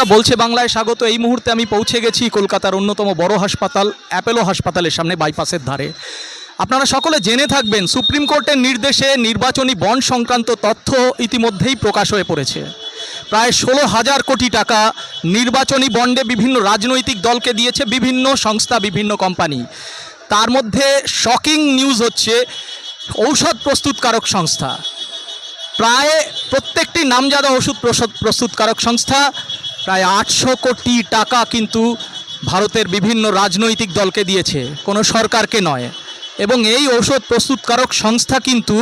বন্ধুরা, বলছে বাংলায় স্বাগত। এই মুহূর্তে আমি পৌঁছে গেছি কলকাতার অন্যতম বড় হাসপাতাল অ্যাপোলো হাসপাতালের সামনে, বাইপাসের ধারে। আপনারা সকলে জেনে থাকবেন, সুপ্রিম কোর্টের নির্দেশে নির্বাচনী বন্ড সংক্রান্ত তথ্য ইতিমধ্যেই প্রকাশ হয়ে পড়েছে। প্রায় 16,000 কোটি টাকা নির্বাচনী বন্ডে বিভিন্ন রাজনৈতিক দলকে দিয়েছে বিভিন্ন সংস্থা, বিভিন্ন কোম্পানি। তার মধ্যে শকিং নিউজ হচ্ছে ঔষধ প্রস্তুতকারক সংস্থা। প্রায় প্রত্যেকটি নামজাদা ওষুধ প্রস্তুতকারক সংস্থা প্রায় 800 কোটি টাকা কিন্তু ভারতের বিভিন্ন রাজনৈতিক দলকে দিয়েছে, কোনো সরকারকে নয়। এবং এই ঔষধ প্রস্তুতকারক সংস্থা কিন্তু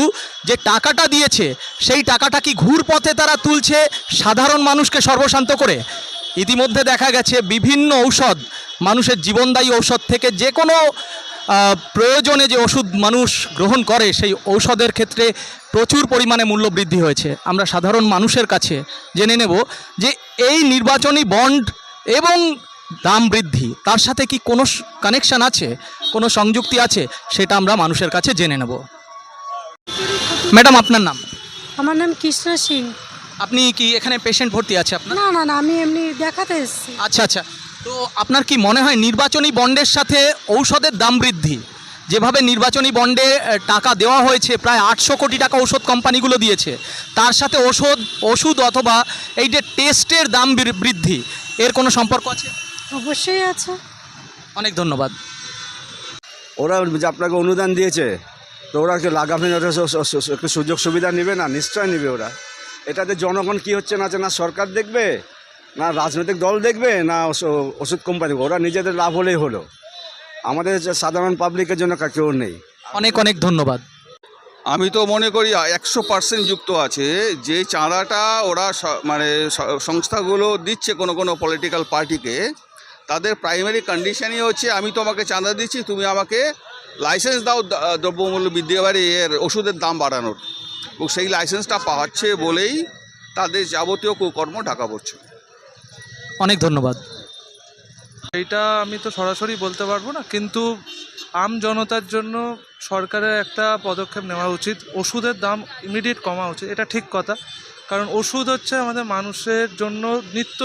যে টাকাটা দিয়েছে, সেই টাকাটা কি ঘুরপথে তারা তুলছে সাধারণ মানুষকে সর্বশান্ত করে? ইতিমধ্যে দেখা গেছে বিভিন্ন ঔষধ, মানুষের জীবনদায়ী ঔষধ থেকে যে কোনো প্রয়োজনে যে ওষুধ মানুষ গ্রহণ করে, সেই ঔষধের ক্ষেত্রে প্রচুর পরিমাণে মূল্য বৃদ্ধি হয়েছে। আমরা সাধারণ মানুষের কাছে জেনে নেব যে এই নির্বাচনী বন্ড এবং দাম বৃদ্ধি, তার সাথে কি কোনো কানেকশান আছে, কোনো সংযুক্তি আছে, সেটা আমরা মানুষের কাছে জেনে নেব। ম্যাডাম, আপনার নাম? আমার নাম কৃষ্ণা সিং। আপনি কি এখানে পেশেন্ট ভর্তি আছে আপনার? না না না, আমি এমনি দেখাতে এসেছি। আচ্ছা আচ্ছা, তো আপনার কি মনে হয় নির্বাচনী বন্ডের সাথে ঔষধের দাম বৃদ্ধি, যেভাবে নির্বাচনী বন্ডে টাকা দেওয়া হয়েছে, প্রায় 800 কোটি টাকা ঔষধ কোম্পানিগুলো দিয়েছে, তার সাথে ওষুধ অথবা এই যে টেস্টের দাম বৃদ্ধি, এর কোনো সম্পর্ক আছে? অবশ্যই আছে। অনেক ধন্যবাদ। ওরা যে আপনাকে অনুদান দিয়েছে, তো ওরা কি লাগাবেন, একটু সুযোগ সুবিধা নেবে না? নিশ্চয় নেবে ওরা। এটাতে জনগণ কি হচ্ছে না, না সরকার দেখবে, না রাজনৈতিক দল দেখবে, না ওষুধ কোম্পানি। ওরা নিজেদের লাভ হলেই হলো, আমাদের সাধারণ পাবলিকের জন্য কেউ নেই। অনেক অনেক ধন্যবাদ। আমি তো মনে করি 100% যুক্ত আছে। যে চাঁদাটা ওরা মানে সংস্থাগুলো দিচ্ছে কোনো কোনো পলিটিক্যাল পার্টিকে, তাদের প্রাইমারি কন্ডিশনই হচ্ছে আমি তোমাকে চাঁদা দিচ্ছি, তুমি আমাকে লাইসেন্স দাও দ্রব্যমূল্য বৃদ্ধি এবারে এর ওষুধের দাম বাড়ানোর। এবং সেই লাইসেন্সটা পাচ্ছে বলেই তাদের যাবতীয় কুকর্ম ঢাকা পড়ছে। অনেক ধন্যবাদ। এইটা আমি তো সরাসরি বলতে পারবো না, কিন্তু আম জনতার জন্য সরকারের একটা পদক্ষেপ নেওয়া উচিত। ওষুধের দাম ইমিডিয়েট কমা উচিত, এটা ঠিক কথা। কারণ ওষুধ হচ্ছে আমাদের মানুষের জন্য নিত্য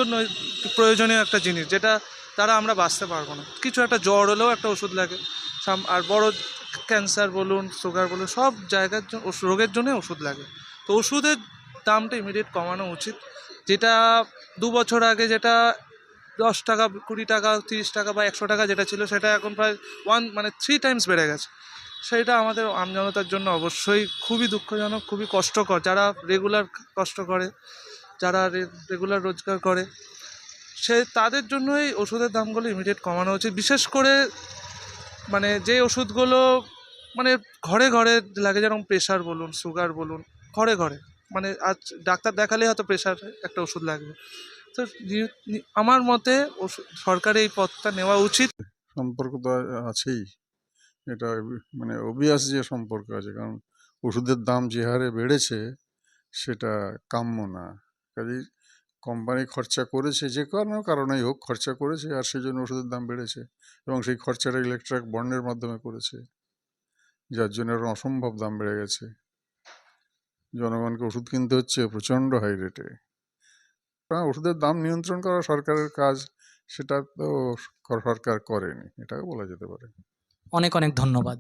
প্রয়োজনীয় একটা জিনিস, যেটা তারা আমরা বাঁচতে পারবো না। কিছু একটা জ্বর হলেও একটা ওষুধ লাগে, আর বড় ক্যান্সার বলুন, সুগার বলুন, সব জায়গার রোগের জন্য ওষুধ লাগে। তো ওষুধের দামটা ইমিডিয়েট কমানো উচিত। যেটা 2 বছর আগে যেটা 10 টাকা, 20 টাকা, 30 টাকা বা 100 টাকা যেটা ছিল, সেটা এখন প্রায় 3 টাইমস বেড়ে গেছে। সেটা আমাদের আমজনতার জন্য অবশ্যই খুবই দুঃখজনক, খুবই কষ্টকর। যারা রেগুলার কষ্ট করে, যারা রেগুলার রোজগার করে, তাদের জন্যই ওষুধের দামগুলো ইমিডিয়েট কমানো উচিত। বিশেষ করে মানে যে ওষুধগুলো মানে ঘরে ঘরে লাগে, যেরকম প্রেশার বলুন, সুগার বলুন, ঘরে ঘরে মানে আজ ডাক্তার দেখালেই হয়তো প্রেশার একটা ওষুধ লাগবে। তো আমার মতে সরকারের এই পথটা নেওয়া উচিত। সম্পর্ক তো আছেই, এটা মানে অবভিয়াস যে সম্পর্ক আছে, কারণ ওষুধের দাম যে হারে বেড়েছে সেটা কাম্য না। কাজেই কোম্পানি খরচা করেছে, যে কোনো কারণেই হোক খরচা করেছে, আর সেই জন্য ওষুধের দাম বেড়েছে, এবং সেই খরচাটা ইলেকট্রিক বন্ডের মাধ্যমে করেছে, যার জন্য অসম্ভব দাম বেড়ে গেছে। জনগণকে ওষুধ কিনতে হচ্ছে প্রচণ্ড হাই রেটে। ওষুধের দাম নিয়ন্ত্রণ করা সরকারের কাজ, সেটা তো সরকার করেনি, এটাও বলা যেতে পারে। অনেক অনেক ধন্যবাদ।